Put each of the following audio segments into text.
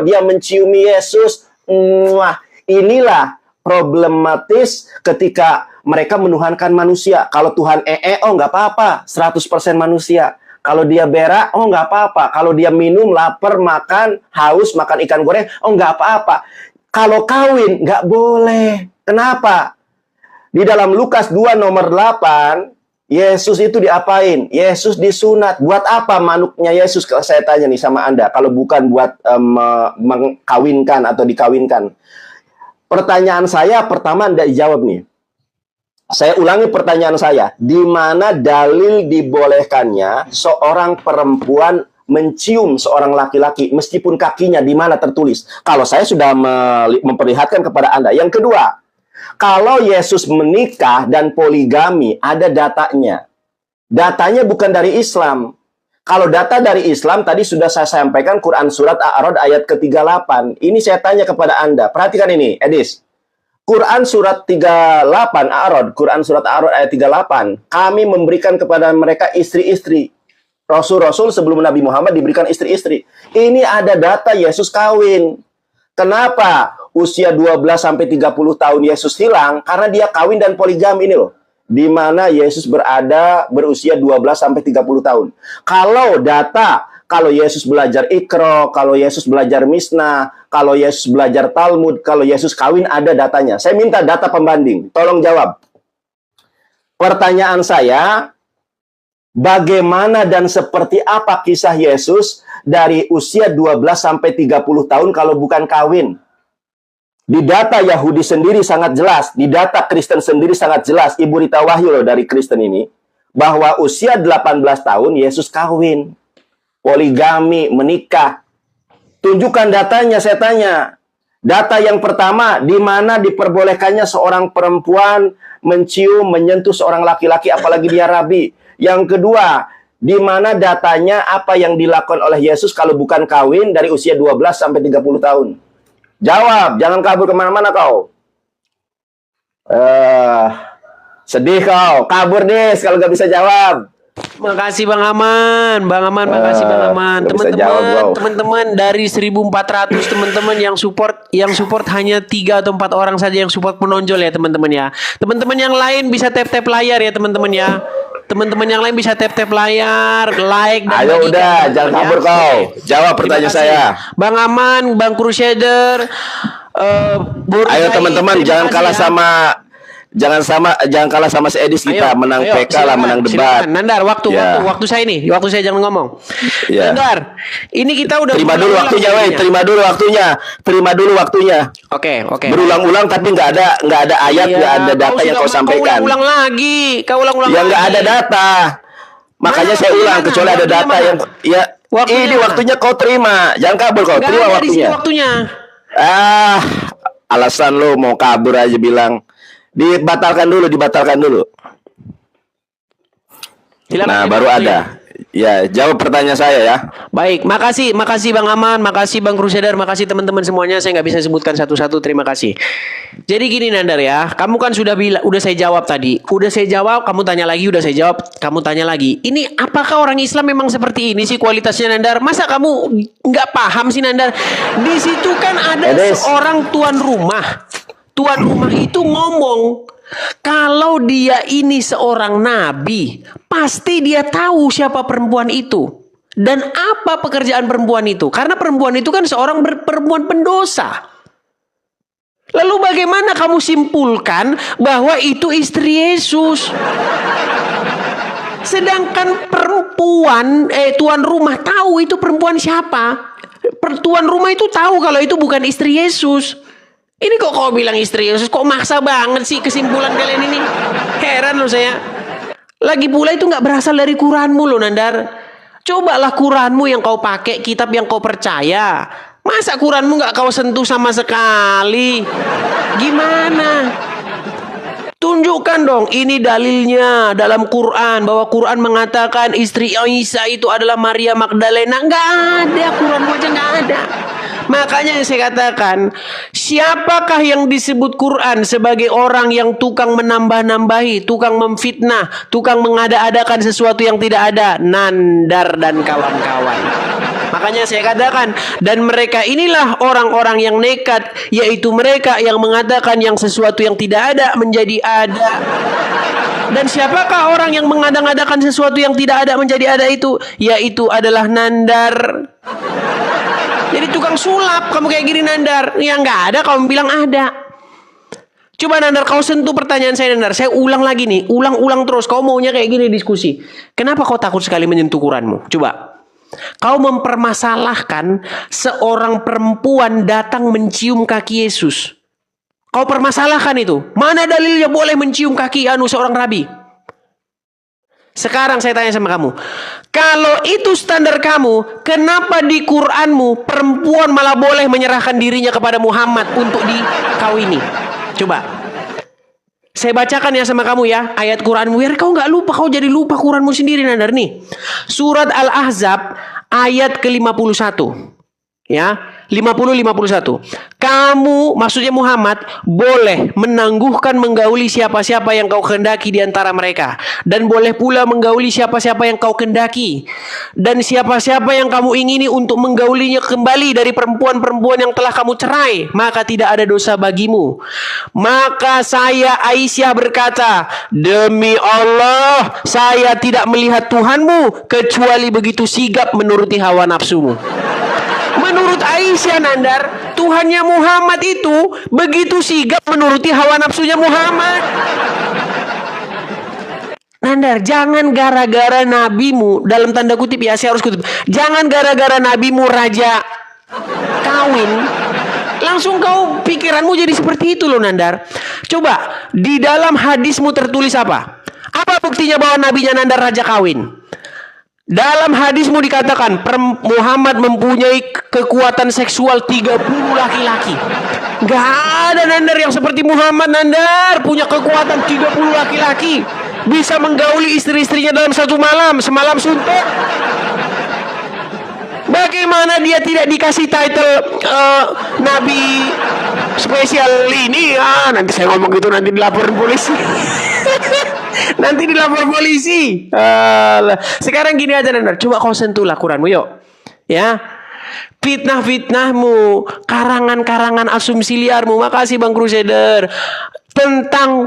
dia menciumi Yesus. Wah, inilah problematis ketika mereka menuhankan manusia. Kalau Tuhan oh nggak apa-apa, 100% manusia. Kalau dia berak, oh nggak apa-apa. Kalau dia minum, lapar, makan, haus, makan ikan goreng, oh nggak apa-apa. Kalau kawin, nggak boleh. Kenapa? Di dalam Lukas 2 nomor 8, Yesus itu diapain? Yesus disunat. Buat apa manuknya Yesus? Kalau saya tanya nih sama Anda, kalau bukan buat mengkawinkan atau dikawinkan. Pertanyaan saya pertama Anda jawab nih. Saya ulangi pertanyaan saya. Di mana dalil dibolehkannya seorang perempuan mencium seorang laki-laki meskipun kakinya di mana tertulis? Kalau saya sudah memperlihatkan kepada Anda. Yang kedua, kalau Yesus menikah dan poligami, ada datanya. Datanya bukan dari Islam. Kalau data dari Islam, tadi sudah saya sampaikan Quran Surat A'rad ayat ke-38. Ini saya tanya kepada Anda. Perhatikan ini, Edis. Quran Surat 38 A'rad, Quran Surat A'rad ayat 38. Kami memberikan kepada mereka istri-istri. Rasul-rasul sebelum Nabi Muhammad diberikan istri-istri. Ini ada data Yesus kawin. Kenapa usia 12-30 tahun Yesus hilang? Karena dia kawin dan poligami ini loh. Di mana Yesus berada berusia 12-30 tahun. Kalau data, kalau Yesus belajar Iqra, kalau Yesus belajar Misnah, kalau Yesus belajar Talmud, kalau Yesus kawin, ada datanya. Saya minta data pembanding. Tolong jawab. Pertanyaan saya, bagaimana dan seperti apa kisah Yesus dari usia 12-30 tahun kalau bukan kawin? Di data Yahudi sendiri sangat jelas, di data Kristen sendiri sangat jelas, Ibu Rita Wahyu loh dari Kristen ini, bahwa usia 18 tahun Yesus kawin, poligami, menikah. Tunjukkan datanya, saya tanya. Data yang pertama, di mana diperbolehkannya seorang perempuan mencium, menyentuh seorang laki-laki, apalagi dia rabi. Yang kedua, di mana datanya apa yang dilakukan oleh Yesus kalau bukan kawin dari usia 12-30 tahun? Jawab, jangan kabur kemana-mana kau. Sedih kau, kabur deh kalau nggak bisa jawab. Makasih Bang Aman, makasih Bang Aman. Teman-teman dari 1.400 teman-teman yang support hanya 3 atau 4 orang saja yang support menonjol ya teman-teman ya. Teman-teman yang lain bisa tap-tap layar ya teman-teman ya. Teman-teman yang lain bisa tap-tap layar, like dan ayo udah, jangan kabur ya. Kau. Jawab pertanyaan saya. Bang Aman, Bang Crusader. Ayo teman-teman, jangan kalah ya. Jangan kalah sama si Edis kita. Menang PK silakan, lah, menang debat. Nandar, waktu saya ini, waktu saya jangan ngomong. Nandar, ini kita udah terima dulu waktunya, terima dulu waktunya. Oke. Berulang-ulang tapi nggak ada ayat, nggak ada data yang kau sampaikan. Kau ulang lagi. Ya nggak ada data. Makanya saya ulang, kecuali ada data yang ini waktunya kau terima. Jangan kabur kau, terima waktunya. Alasan lo mau kabur aja bilang. Dibatalkan dulu. Silakan, baru ada. Ya, jawab pertanyaan saya ya. Baik, makasih Bang Aman, makasih Bang Crusader, makasih teman-teman semuanya. Saya nggak bisa sebutkan satu-satu, terima kasih. Jadi gini Nandar ya, kamu kan sudah saya jawab tadi. Udah saya jawab, kamu tanya lagi, udah saya jawab, kamu tanya lagi. Ini apakah orang Islam memang seperti ini sih kualitasnya Nandar? Masa kamu nggak paham sih Nandar? Di situ kan ada seorang tuan rumah. Tuan rumah itu ngomong, kalau dia ini seorang nabi, pasti dia tahu siapa perempuan itu. Dan apa pekerjaan perempuan itu. Karena perempuan itu kan seorang perempuan pendosa. Lalu bagaimana kamu simpulkan bahwa itu istri Yesus? Sedangkan tuan rumah tahu itu perempuan siapa. Tuan rumah itu tahu kalau itu bukan istri Yesus. Ini kok kau bilang istri Yesus, kok maksa banget sih kesimpulan kalian ini? Heran loh saya. Lagi pula itu nggak berasal dari Quranmu loh Nandar. Cobalah Quranmu yang kau pakai, kitab yang kau percaya. Masa Quranmu nggak kau sentuh sama sekali? Gimana? Tunjukkan dong, ini dalilnya dalam Quran. Bahwa Quran mengatakan istri Isa itu adalah Maria Magdalena. Nggak ada, Quranmu aja nggak ada. Makanya saya katakan, siapakah yang disebut Quran sebagai orang yang tukang menambah-nambahi, tukang memfitnah, tukang mengada-adakan sesuatu yang tidak ada? Nandar dan kawan-kawan. Makanya saya katakan, dan mereka inilah orang-orang yang nekat, yaitu mereka yang mengatakan yang sesuatu yang tidak ada menjadi ada. Dan siapakah orang yang mengada-ngadakan sesuatu yang tidak ada menjadi ada itu? Yaitu adalah Nandar. Jadi tukang sulap, kamu kayak gini Nandar. Yang nggak ada, kamu bilang ada. Coba Nandar, kau sentuh pertanyaan saya Nandar. Saya ulang lagi nih, ulang terus. Kau maunya kayak gini diskusi. Kenapa kau takut sekali menyentuh Quranmu? Coba. Kau mempermasalahkan seorang perempuan datang mencium kaki Yesus. Kau permasalahkan itu. Mana dalilnya boleh mencium kaki seorang rabi? Sekarang saya tanya sama kamu. Kalau itu standar kamu, kenapa di Quranmu perempuan malah boleh menyerahkan dirinya kepada Muhammad untuk dikawini? Coba. Saya bacakan ya sama kamu ya. Ayat Quranmu. Biar kau nggak lupa. Kau jadi lupa Quranmu sendiri Nandar nih. Surat Al-Ahzab ayat ke-51. Ya, 50-51. Kamu, maksudnya Muhammad, boleh menangguhkan menggauli siapa-siapa yang kau kehendaki di antara mereka. Dan boleh pula menggauli siapa-siapa yang kau kehendaki. Dan siapa-siapa yang kamu ingini untuk menggaulinya kembali dari perempuan-perempuan yang telah kamu cerai, maka tidak ada dosa bagimu. Maka saya Aisyah berkata, demi Allah, saya tidak melihat Tuhanmu kecuali begitu sigap menuruti hawa nafsumu. Menurut Aisyah Nandar, Tuhannya Muhammad itu begitu sigap menuruti hawa nafsunya Muhammad. Nandar, jangan gara-gara nabimu, dalam tanda kutip ya, saya harus kutip. Jangan gara-gara nabimu raja kawin, langsung kau pikiranmu jadi seperti itu loh Nandar. Coba, di dalam hadismu tertulis apa? Apa buktinya bahwa nabinya Nandar raja kawin? Dalam hadismu dikatakan Muhammad mempunyai kekuatan seksual 30 laki-laki. Gak ada Nandar yang seperti Muhammad Nandar punya kekuatan 30 laki-laki. Bisa menggauli istri-istrinya dalam satu malam, semalam suntuk. Bagaimana dia tidak dikasih title Nabi spesial ini? Nanti saya ngomong gitu nanti dilaporin polisi. Nanti dilapor polisi. Sekarang gini aja Nandar, coba kau sentuhlah Quranmu yuk. Ya. Fitnah-fitnahmu, karangan-karangan asumsi liarmu. Makasih Bang Crusader. Tentang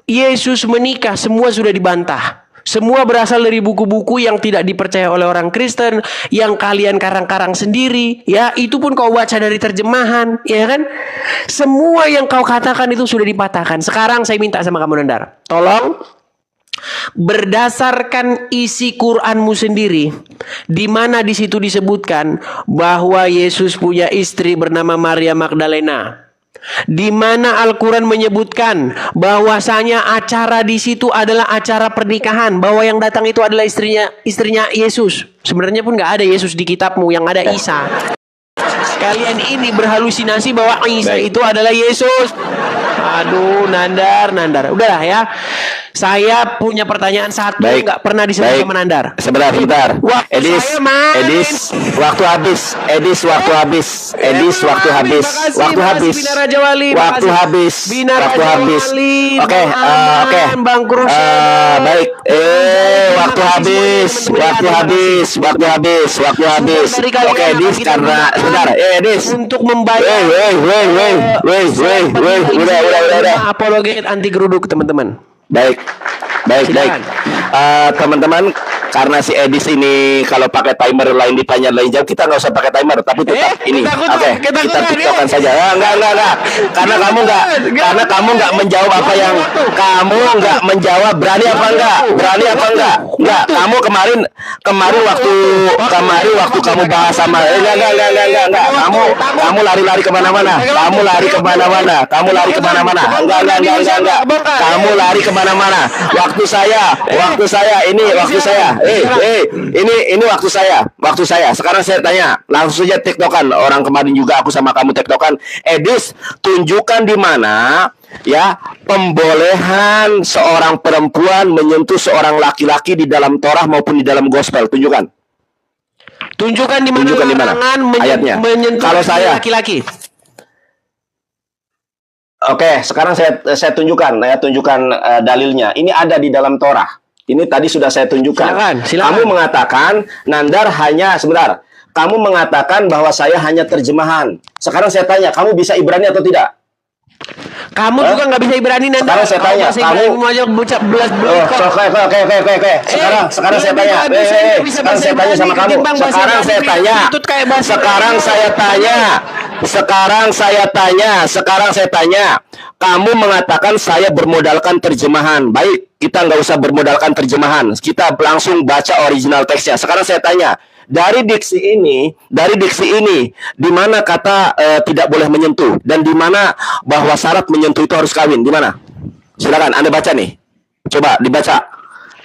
Yesus menikah semua sudah dibantah. Semua berasal dari buku-buku yang tidak dipercaya oleh orang Kristen, yang kalian karang-karang sendiri, ya, itu pun kau baca dari terjemahan, ya kan? Semua yang kau katakan itu sudah dipatahkan. Sekarang saya minta sama kamu Nandar, tolong berdasarkan isi Quranmu sendiri, di mana di situ disebutkan bahwa Yesus punya istri bernama Maria Magdalena. Di mana Al-Quran menyebutkan bahwasanya acara di situ adalah acara pernikahan, bahwa yang datang itu adalah istrinya Yesus. Sebenarnya pun nggak ada Yesus di kitabmu, yang ada Isa. Kalian ini berhalusinasi bahwa Isa itu adalah Yesus. Aduh, Nandar. Udahlah ya. Saya punya pertanyaan satu nggak pernah disebut sama Nandar. Sebentar. Edis, waktu habis. Oke. Bang Crusader. Baik. Waktu habis. Oke, Edis, karena sebentar. Edis. Untuk membayar. Udah. Apologet anti geruduk teman-teman. Baik. Teman-teman, karena si Edis ini kalau pakai timer lain ditanya lain jawab, kita nggak usah pakai timer, tapi tetap ini. Oke, kita tiktokan saja. Enggak. Karena kamu nggak menjawab apa yang kamu nggak menjawab. Berani apa enggak? Enggak. Kamu kemarin waktu kamu bahas sama enggak. Kamu lari kemana-mana. Kamu lari kemana-mana. Enggak. Kamu lari kemana-mana. Waktu saya. Ini waktu saya. Sekarang saya tanya, langsung saja tiktokan. Orang kemarin juga aku sama kamu tiktokan. Edis, tunjukkan di mana ya pembolehan seorang perempuan menyentuh seorang laki-laki di dalam Torah maupun di dalam Gospel. Tunjukkan di mana ayatnya. Kalau saya laki-laki. Oke, sekarang saya tunjukkan dalilnya. Ini ada di dalam Torah. Ini tadi sudah saya tunjukkan. Silakan. Kamu mengatakan Nandar hanya sebentar. kamu mengatakan bahwa saya hanya terjemahan. Sekarang saya tanya, kamu bisa Ibrani atau tidak? Kamu juga nggak bisa Ibrani nanti. Sekarang saya tanya, kamu aja bocah belas Oh, oke. Sekarang saya tanya. Sekarang saya tanya sama kamu. Sekarang saya tanya. Kamu mengatakan saya bermodalkan terjemahan. Baik, kita nggak usah bermodalkan terjemahan. Kita langsung baca original teksnya. Sekarang saya tanya. Dari diksi ini, di mana kata tidak boleh menyentuh dan di mana bahwa syarat menyentuh itu harus kawin, di mana? Silakan Anda baca nih. Coba dibaca.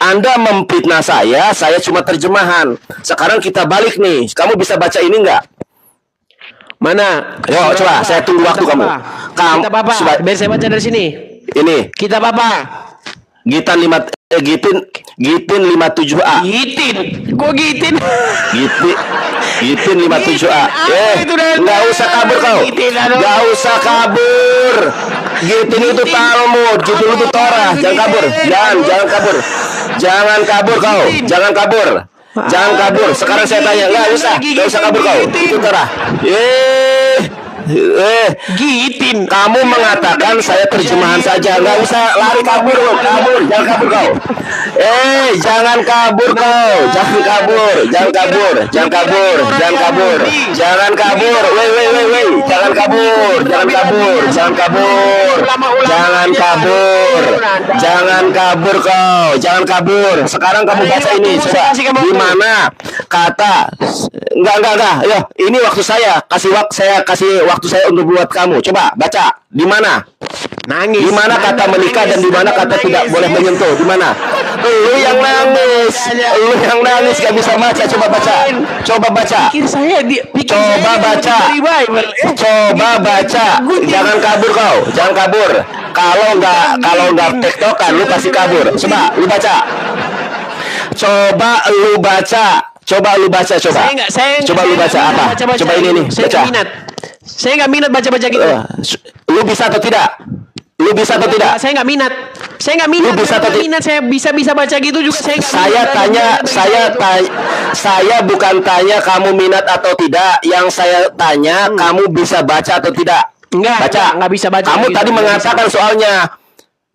Anda memfitnah saya cuma terjemahan. Sekarang kita balik nih. Kamu bisa baca ini enggak? Mana? Yo, coba saya tunggu waktu kamu. Kita apa? Biar saya baca dari sini. Ini. Kita apa? Gitin 57A. Gitin. Kok Gitin? Gitin 57A. Enggak usah kabur kau. Enggak usah kabur. Gitin itu Talmud, Gitin itu Torah. Jangan kabur. Jangan kabur. Jangan kabur kau. Jangan kabur. Sekarang saya tanya, enggak usah kabur kau. Itu Torah. Gitin. Kamu mengatakan saya terjemahan saja, nggak usah lari kabur, jangan kabur kau. Jangan kabur kau, jangan kabur. Woi, jangan kabur. Jangan kabur kau, jangan kabur. Sekarang kamu baca ini, coba. Di mana kata enggak. Yo, ini waktu saya kasih waktu saya untuk buat kamu. Coba baca. Di mana? Nangis. Di mana kata menikah dan di mana kata tidak boleh menyentuh? Di mana? Lu yang nangis gak bisa baca. Coba baca. Pikir saya Coba baca. Jangan kabur kau. Kalau nggak tektokan lu pasti kabur. Coba lu baca. Coba lu baca. Coba lu baca apa? Coba ini nih. Baca. Saya nggak minat baca-baca gitu. Lu bisa atau tidak? Saya nggak minat. Lu bisa atau tidak? Saya bisa baca gitu juga. Saya bukan tanya kamu minat atau tidak. Yang saya tanya kamu bisa baca atau tidak? Nggak bisa baca. Kamu tadi mengatakan soalnya.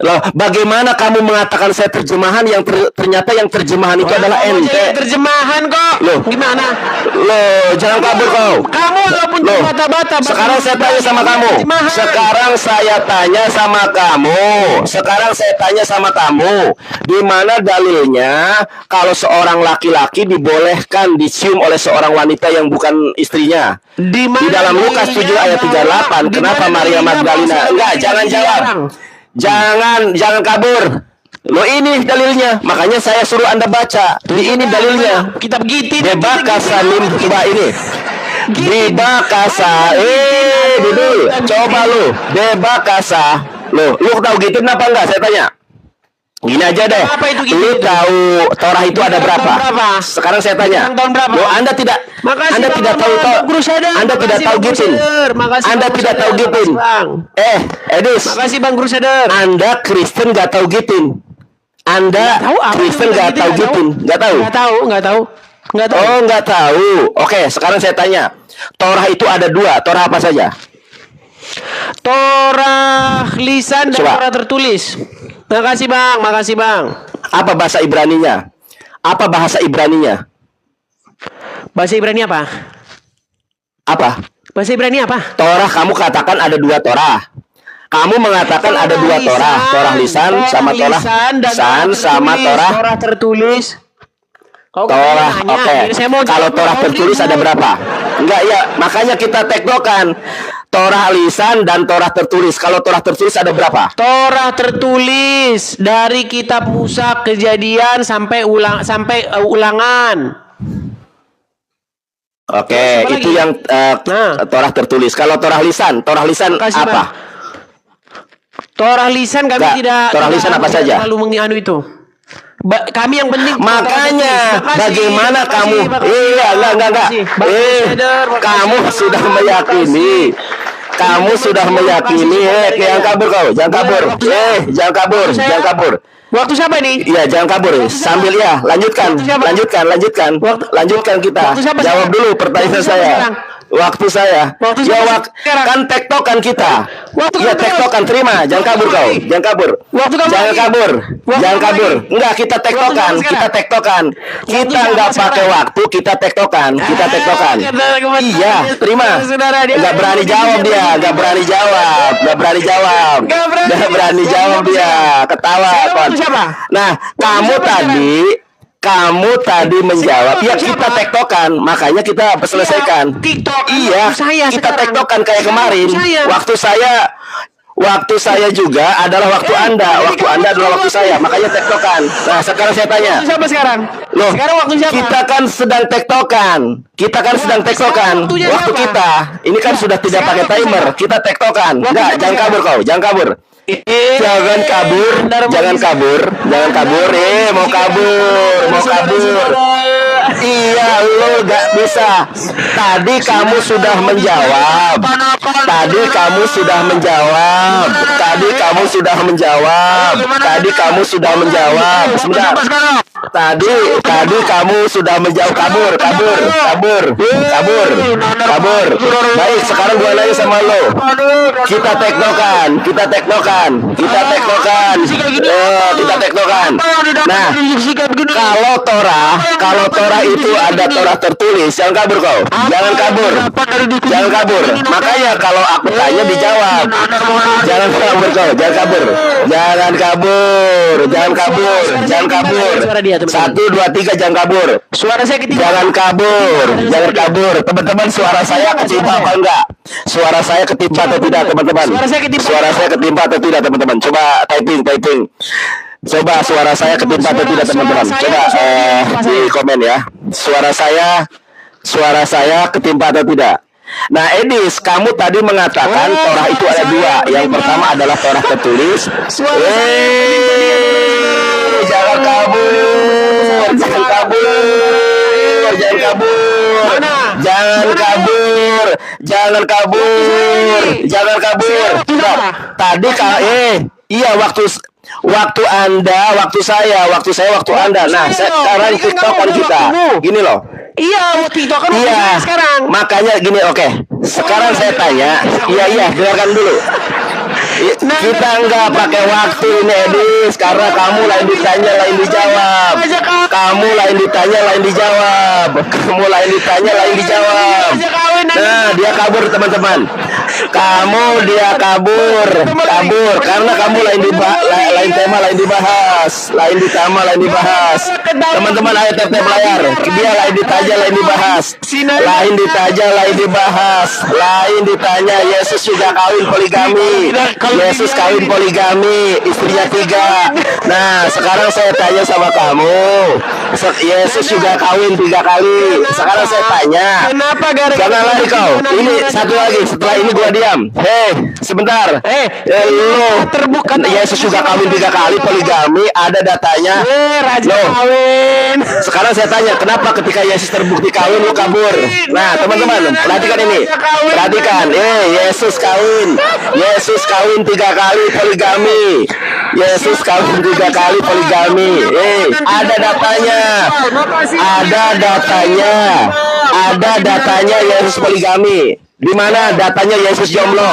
Loh, bagaimana kamu mengatakan saya terjemahan yang ternyata yang terjemahan itu adalah ente? Terjemahan kok. Loh, gimana? Loh, jangan kabur kau. Kamu walaupun bata-bata. Sekarang saya tanya sama kamu. Di mana dalilnya kalau seorang laki-laki dibolehkan dicium oleh seorang wanita yang bukan istrinya? Di dalam Lukas 7 ayat 38. Kenapa Maria Magdalena? Enggak, jangan jawab. Jangan kabur. Lo ini dalilnya. Makanya saya suruh Anda baca. Ini dalilnya. Kitab Gitin. Bebakasa coba ini. Bebakasa. Dudul. Coba lu. Bebakasa. Lu tahu Gitin apa enggak? Saya tanya. Gini aja deh. Lu tahu Torah itu ada berapa? Sekarang saya tanya. Lo Anda tidak tahu Torah. Anda tidak tahu Gitin. Anda tidak tahu Gitin. Edis. Makasih Bang Crusader. Anda Kristen gak tahu Gitin. Anda Kristen gak tahu Gitin. Gak tahu. Oh, nggak tahu. Oke, sekarang saya tanya. Torah itu ada dua. Torah apa saja? Torah lisan dan Torah tertulis. Makasih bang. Apa bahasa Ibraninya? Bahasa Ibrani apa? Bahasa Ibrani apa? Torah kamu katakan ada dua Torah. Kamu mengatakan ada dua Torah. Torah lisan sama Torah Torah tertulis. Torah, oke. Kalau Torah tertulis ada berapa? Enggak ya, makanya kita tektokan. Torah lisan dan Torah tertulis. Kalau Torah tertulis ada berapa? Torah tertulis dari kitab Musa, Kejadian sampai Ulangan. Oke, itu yang Torah tertulis. Kalau Torah lisan Makasih, apa? Bang. Torah lisan kami tidak. Torah lisan apa saja? Lalu menganu itu. Kami yang penting. Makanya bagaimana kamu? Enggak. Kamu sudah meyakini. Kamu sudah meyakini, jangan kabur kau, jangan kabur, jangan kabur, jangan kabur. Waktu siapa ini? Iya, jangan kabur. Sambil ya, lanjutkan, lanjutkan kita. Waktu siapa Jawab sekarang? dulu pertanyaan Waktu siapa saya. sekarang? Waktu saya. Waktu Ya, siapa sekarang? kan tektokan kita. Waktu Ya, kamu tektokan, terima. Jangan kabur kau, jangan kabur. Waktu kamu Jangan lagi. kabur, Waktu jangan kamu kabur. lagi. Enggak, kita tektokan, Waktu kamu kita sekarang. tektokan. Kita siapa enggak pakai sekarang? waktu, kita tektokan, kita tektokan. Iya, terima. Saudara, dia Enggak berani jawab dia, enggak berani jawab, enggak berani jawab. Enggak berani jawab dia. Ketawa. Sekarang Kon. waktu siapa? Nah, kamu tadi menjawab, ya Waktu kita siapa? tektokan, makanya kita selesaikan. TikTok. Iya, Waktu saya kita sekarang. tektokan kayak kemarin. Waktu saya juga adalah waktu Anda. Waktu Anda adalah waktu saya, makanya tektokan. Nah, sekarang saya tanya. Waktu siapa sekarang? Loh, Sekarang waktu siapa? kita kan sedang tektokan. Sekarang waktunya Waktu siapa? kita. Ini kan sudah tidak Sekarang pakai waktu timer. siapa? Kita tektokan. Waktu Enggak, siapa jangan sekarang? kabur kau, jangan kabur. Jangan kabur, jangan kabur, jangan kabur. Mau kabur. Iya, lo gak bisa. Tadi kamu sudah menjawab. Sebentar. Tadi kamu sudah menjawab. Kabur. Baik, sekarang gua nanya sama lo. Kita tektokan. Nah, kalau Torah itu ada Torah tertulis, jangan kabur kau. Jangan kabur. Makanya kalau aku tanya dijawab. Jangan kabur kau, jangan kabur. Suara dia, teman-teman. 1, 2, 3, jangan kabur. Suara saya ketimpa. Jangan kabur. Teman-teman, suara saya ketimpa apa enggak? Suara saya ketimpa atau tidak, teman-teman? Suara saya ketimpa atau tidak, teman-teman? Coba typing. Coba suara saya ketimpa atau tidak, teman-teman? Coba di komen ya. Suara saya ketimpa atau tidak? Nah, Edis, kamu tadi mengatakan Torah itu ada dua. Yang pertama adalah Torah tertulis. Jangan kabur. Tadi iya waktu Anda, waktu saya, waktu Anda. Nah, sekarang TikTokan kita. Gini loh. Iya, TikTok kan Iya, sekarang. makanya gini, oke. Sekarang saya tanya, dengarkan dulu. Kita nggak pakai waktu ini, Edis, karena kamu lain ditanya, lain dijawab. Nah, dia kabur, teman-teman. Dia kabur karena kamu lain tema, lain dibahas. Teman-teman, ayo tap layar. Dia lain ditanya, lain ditanya. Yesus juga kawin poligami. Istrinya 3. Nah, sekarang saya tanya sama kamu. Yesus juga kawin 3 kali. Sekarang saya tanya. Kenapa gara-gara Jangan lari kau. Ini satu lagi. Setelah ini gua diam. Sebentar. Lo terbuka. Yesus juga kawin 3 kali poligami. Ada datanya. Raja Loh. kawin. Sekarang saya tanya, kenapa ketika Yesus terbukti kawin lu kabur? Nah, teman-teman, perhatikan ini. Yesus kawin 3 kali poligami. Ada datanya Yesus poligami. Di mana datanya Yesus jomblo?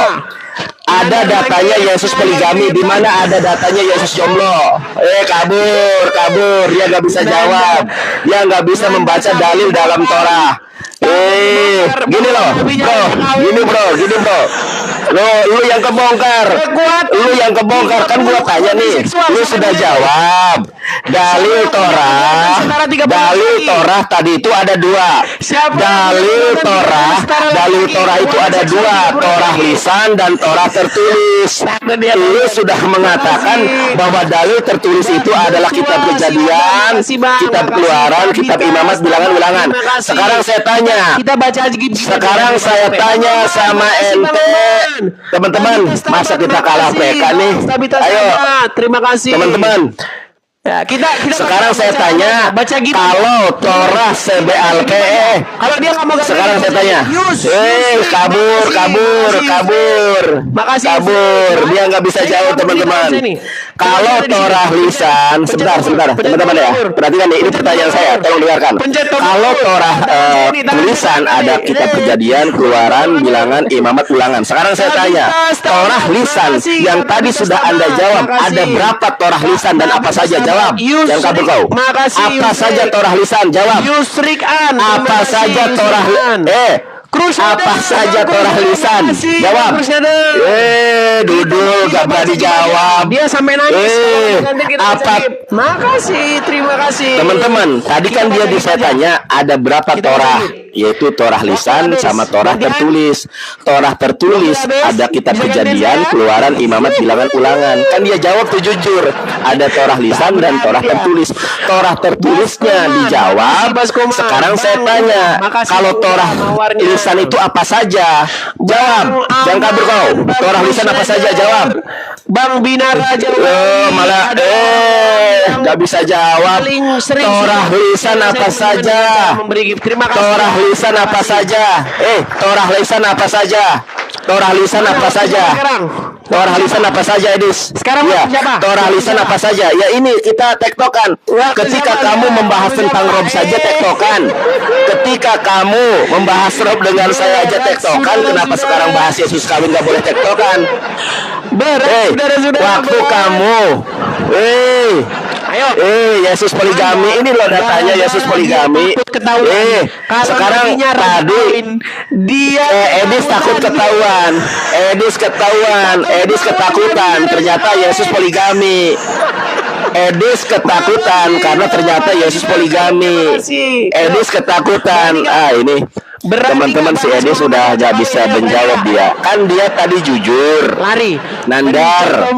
Ada datanya Yesus poligami. Di mana ada datanya Yesus jomblo? Kabur. Dia nggak bisa jawab. Dia nggak bisa membaca dalil dalam Torah. Gini bro. Lu yang kebongkar. Kan gua tanya nih. Lu sudah jawab. Dalil Torah tadi itu ada 2. Dalil Torah itu ada 2. Torah lisan dan Torah tertulis. Lu sudah mengatakan bahwa dalil tertulis itu adalah kitab Kejadian, kitab Keluaran, kitab Imamat, bilangan-bilangan. Sekarang saya tanya. Kita baca aja. Sekarang saya tanya sama ente, teman-teman, masa kita kalah mereka nih? Ayo, Terima kasih. teman-teman. Ya, kita Sekarang saya tanya, baca gitu. kalau Torah CBLP, Kalau dia nggak mau ganti, sekarang saya tanya, kabur, dia nggak bisa jawab teman-teman. Kalau Torah lisan, sebentar teman-teman ya, perhatikan nih, ini pertanyaan saya, tolong dengarkan. Kalau Torah tulisan ada kitab Kejadian, Keluaran, Bilangan, Imamat, Ulangan. Sekarang saya tanya, Torah lisan yang tadi sudah Anda jawab, ada berapa Torah lisan dan apa saja? Jawab. Jangan kabur kau. Apa saja Torah lisan? Jawab. Apa saja Torah apa saja Torah lisan? Jawab. Duduk, gak berani jawab. Dia sampai nangis. Makasih, terima kasih. Teman-teman, tadi kan dia bisa tanya ada berapa Torah, yaitu Torah lisan sama Torah tertulis. Torah tertulis ada kitab Kejadian, Keluaran, Imamat, Bilangan, Ulangan. Kan dia jawab tuh jujur. Ada Torah lisan dan Torah tertulis. Torah tertulisnya dijawab. Sekarang saya tanya, kalau Torah lisan itu apa saja? Jawab. Jangan kabur kau. Torah lisan apa saja? Jawab. Bang Binara jawab. Malah nggak bisa jawab. Torah lisan apa saja? Torah lisan apa saja? Torah lisan apa saja? Torah lisan apa saja? Torah lisan apa saja, Edis? Sekarang ya, siapa? Torah lisan apa saja? Ya ini kita tektokan. Ketika kamu membahas tentang Rob saja tektokan. Ketika kamu membahas Rob dengan saya aja tektokan, kenapa sekarang bahas Yesus kawin nggak boleh tektokan? Waktu kamu, ayo. Yesus poligami, ini loh datanya Yesus poligami. Sekarang tadi dia Edis takut ketahuan. Edis ketakutan. Ternyata Yesus poligami. Edis ketakutan karena ternyata Yesus poligami. Edis ketakutan. Ini teman-teman, si Edis sudah gak bisa menjawab dia. Kan dia tadi jujur. Lari. Nandar.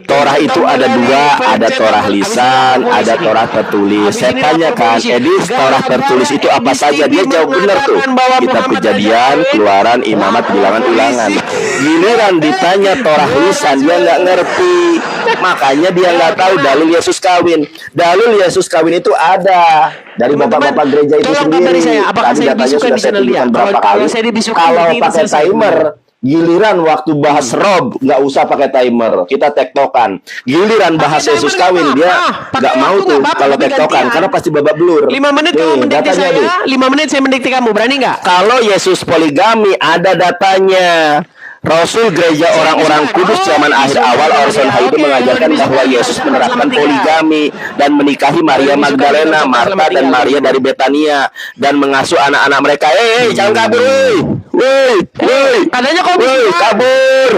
Torah itu ada dua, ada Torah lisan, ada Torah tertulis. Saya tanyakan, Edis, Torah tertulis itu apa saja? Dia jawab benar tuh. Kitab Kejadian, Keluaran, Imamat, Bilangan, Ulangan. Giliran ditanya Torah lisan, dia nggak ngerti. Makanya dia nggak tahu dalil Yesus kawin. Dalil Yesus kawin itu ada dari bapak-bapak gereja itu sendiri. Tadi datanya sudah saya tunjukkan berapa kali. Kalau pakai timer, giliran waktu bahas Rob nggak usah pakai timer, kita tektokan. Giliran bahas Yesus kawin, dia nggak mau tuh kalau tektokan karena pasti babak belur. 5 menit kamu mendikte saya, 5 menit saya mendikte kamu, berani nggak? Kalau Yesus poligami ada datanya. Rasul gereja orang-orang kudus zaman akhir awal Orson Haidu mengajarkan bahwa Yesus menerapkan poligami dan menikahi Maria Magdalena, Marta dan Maria dari Betania dan mengasuh anak-anak mereka. Jangan kabur, Katanya kau kabur.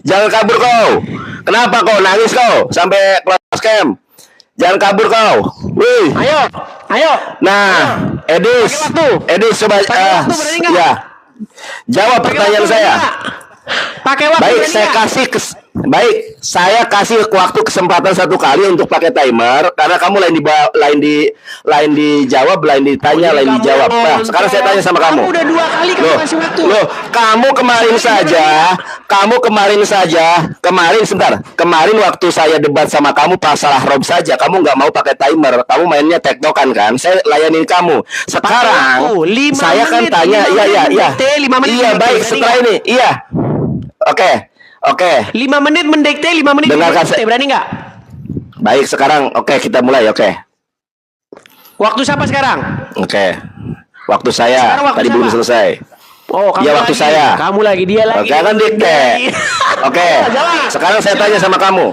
Jangan kabur kau. Kenapa kau nangis kau sampai kelas camp? Jangan kabur kau. Ayo. Nah, Edis coba ya. Jawab pertanyaan saya. Pakai waktu. Baik, saya kasih waktu kesempatan satu kali untuk pakai timer karena kamu lain dijawab, lain ditanya, lain dijawab. Nah, sekarang saya tanya sama kamu. Udah 2 kali kamu kasih waktu. Kamu kemarin waktu saya debat sama kamu masalah Rob saja, kamu nggak mau pakai timer, kamu mainnya tektokan kan? Saya layanin kamu. Sekarang saya kan tanya, iya baik setelah ini, iya. Oke. 5 menit mendikte, 5 menit dengarkan mendikte, berani nggak? Baik, sekarang kita mulai, Waktu siapa sekarang? Waktu saya tadi belum selesai. Kamu waktu lagi. saya. Kamu lagi, dia lagi. Kan dikte. Sekarang saya tanya sama kamu.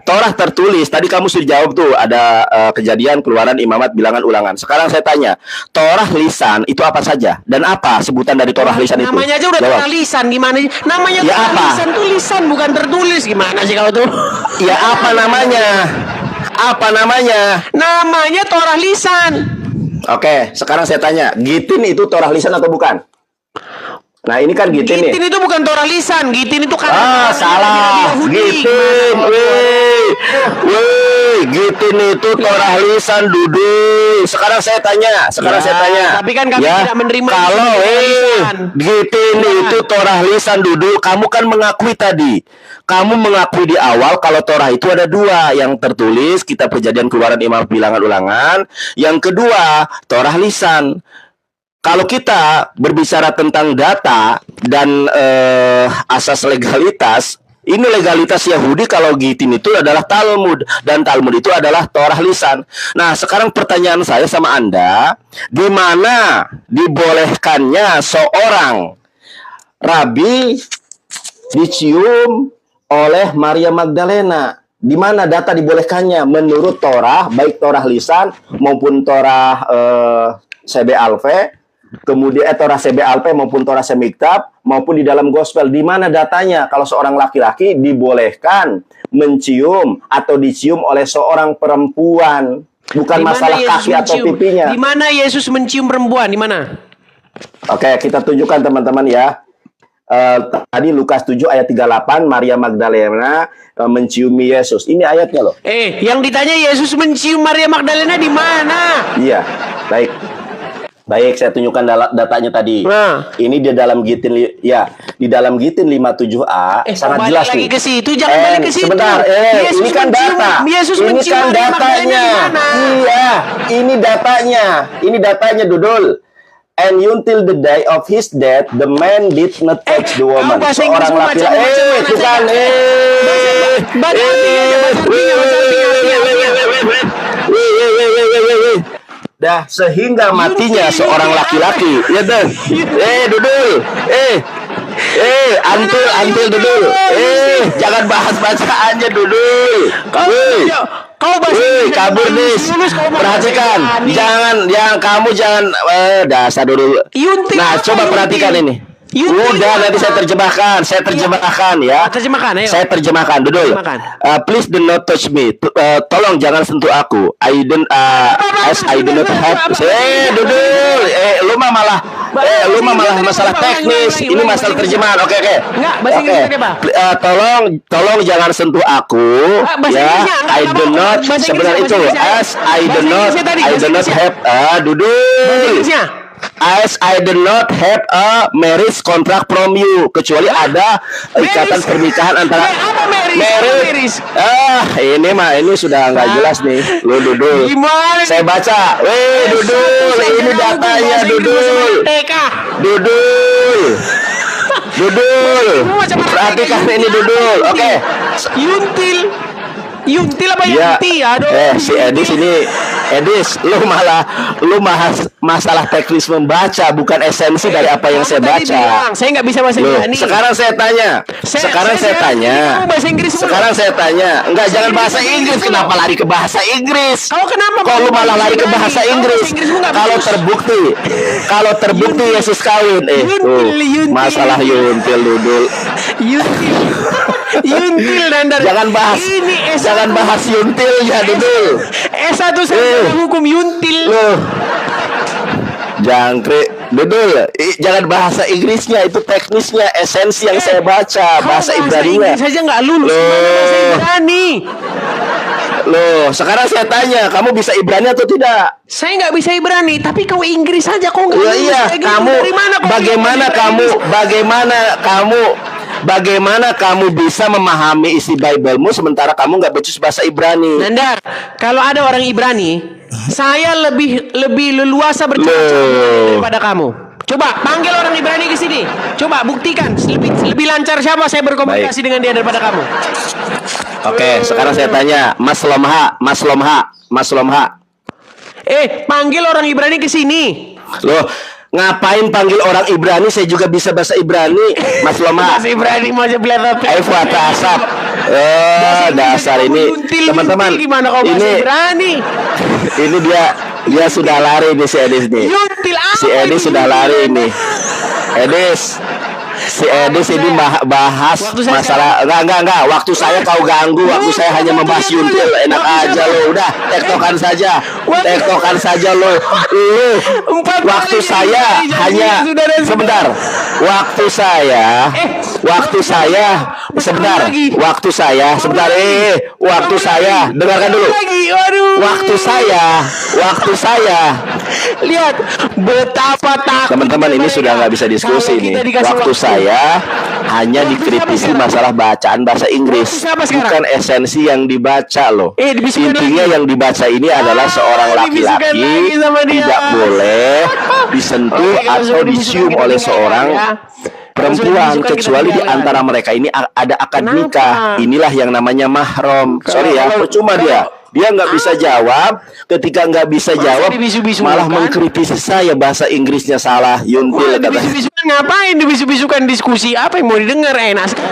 Torah tertulis. Tadi kamu sudah jawab tuh ada Kejadian, Keluaran, Imamat, Bilangan, Ulangan. Sekarang saya tanya, Torah lisan itu apa saja dan apa sebutan dari Torah lisan itu? Namanya aja udah Torah lisan, gimana? Namanya Torah lisan tuh lisan bukan tertulis. Gimana sih kau tuh? Ya apa namanya? Namanya Torah lisan. Sekarang saya tanya, Gitin itu Torah lisan atau bukan? Nah, ini kan Gitin nih. Gitin itu bukan Torah lisan, Gitin itu kan. Salah. Gitin. Gitin itu Torah lisan duduk. Sekarang saya tanya, Tapi kan kami tidak menerima kalau lisan. Gitin itu Torah lisan duduk, kamu kan mengakui tadi. Kamu mengakui di awal kalau Torah itu ada dua, yang tertulis Kitab Kejadian, Keluaran, Imam, Bilangan, Ulangan. Yang kedua, Torah lisan. Kalau kita berbicara tentang data dan asas legalitas, ini legalitas Yahudi kalau Gitin itu adalah Talmud, dan Talmud itu adalah Torah lisan. Nah, sekarang pertanyaan saya sama Anda, di mana dibolehkannya seorang rabi dicium oleh Maria Magdalena? Di mana data dibolehkannya menurut Torah, baik Torah lisan maupun Torah CB Alpha, kemudian Torah CB Alpha maupun Torah Semiktab maupun di dalam gospel, di mana datanya kalau seorang laki-laki dibolehkan mencium atau dicium oleh seorang perempuan, bukan masalah kaki atau pipinya. Di mana Yesus mencium perempuan? Di mana? Oke, kita tunjukkan teman-teman ya. Tadi Lukas 7 ayat 38, Maria Magdalena menciumi Yesus. Ini ayatnya loh. Yang ditanya Yesus mencium Maria Magdalena di mana? Iya, baik, saya tunjukkan datanya tadi. Nah. Ini di dalam Gitin, ya, di dalam Gitin 57a sangat jelas lagi nih. ke situ, jangan balik ke situ. Sebentar, ini kan data. Yesus ini kan datanya. Iya, ini datanya, Dudul. And until the day of his death, the man did not touch the woman. Seorang laki-laki. Itu kan. Dah, sehingga matinya seorang laki-laki. Ya, Dan. Dudul. Antil Dudul. Jangan bahas bacaannya, Dudul. Kau kabur nih. Perhatikan. Kamu jangan dasar dulu. Nah, coba perhatikan ini. Udah, nanti saya terjemahkan ya. Terjemahkan, ayo. Saya terjemahkan, Dudul. Please do not touch me. Tolong jangan sentuh aku. I do not have. Dudul. Lu mah malah masalah teknis. Ini masalah terjemahan. Oke. Enggak, bahasa Inggris pakai apa? Tolong jangan sentuh aku. Ya, I do not. Sebenarnya itu I do not have. Dudul. As I do not have a marriage contract from you, kecuali ada ikatan pernikahan antara marriage. Ini sudah nggak jelas nih, lu Dudul. Saya baca, Dudul, ini datanya, Dudul. Perhatikan ini, Dudul. Oke. Yuntil apa Yunti? Aduh. Si Edis ini, lu masalah teknis membaca, bukan esensi dari apa yang saya baca. Saya nggak bisa bahasa Inggris. Sekarang saya tanya. Enggak, jangan bahasa Inggris. Kenapa lari ke bahasa Inggris? Kok lu malah lari ke bahasa Inggris? Kalau terbukti Yesus kawin, masalah Yuntil, Dudul. Yuntil Nandar. Jangan bahas Yuntilnya, Dudul. S1 saya hukum Yuntil. Loh. Jangkrik, Dudul. Jangan bahasa Inggrisnya, itu teknisnya, esensi yang saya baca, bahasa Ibrani-nya. Saja nggak lulus bahasa Ibrani. Loh, sekarang saya tanya, kamu bisa Ibrani atau tidak? Saya nggak bisa Ibrani, tapi kau Inggris saja kok nggak lulus. Iya, kamu bagaimana kamu bisa memahami isi Bible-mu sementara kamu nggak becus bahasa Ibrani? Nandar, kalau ada orang Ibrani, saya lebih leluasa berbicara daripada kamu. Coba panggil orang Ibrani ke sini. Coba buktikan lebih lancar siapa saya berkomunikasi dengan dia daripada kamu. Oke, sekarang saya tanya, Mas Lomha. Panggil orang Ibrani ke sini. Loh, ngapain panggil orang Ibrani? Saya juga bisa bahasa Ibrani, Mas Lomha. Bahasa Ibrani mau jeblet apa? Asap. Dasar ini, teman-teman. Ini dia sudah lari nih si Edis nih. Si Edis sudah lari nih. Si Edis ini bahas masalah enggak. Waktu saya kau ganggu, waktu saya hanya membahas Yuntil. Enak aja lo, udah tektokan saja lo. Waktu saya hanya sebentar. Waktu saya Sebentar, lagi. waktu saya, sebentar, waktu saya, dengarkan dulu. Lagi, waduh. Waktu saya. Lihat betapa takut. Teman-teman, ini sudah nggak bisa diskusi nih. Waktu saya hanya dikritisi masalah bacaan bahasa Inggris, Waktu siapa sekarang? bukan esensi yang dibaca loh. Dibisukan Intinya lagi. yang dibaca ini adalah seorang dibisukan laki-laki lagi sama dia. tidak boleh disentuh Oke, kalau atau sudah dibisukan, disium kita oleh tinggalkan, seorang ya. perempuan, Kita kecuali di tinggalkan. antara mereka ini ada akad Kenapa? nikah. Inilah yang namanya mahram. Sorry ya, kalau- percuma dia nggak bisa jawab. Ketika nggak bisa Masa jawab, dibisu-bisukan? malah mengkritisi saya bahasa Inggrisnya salah. Yuntil Wah, katanya. dibisu-bisukan ngapain? Dibisu-bisukan diskusi apa yang mau didengar enak sekali.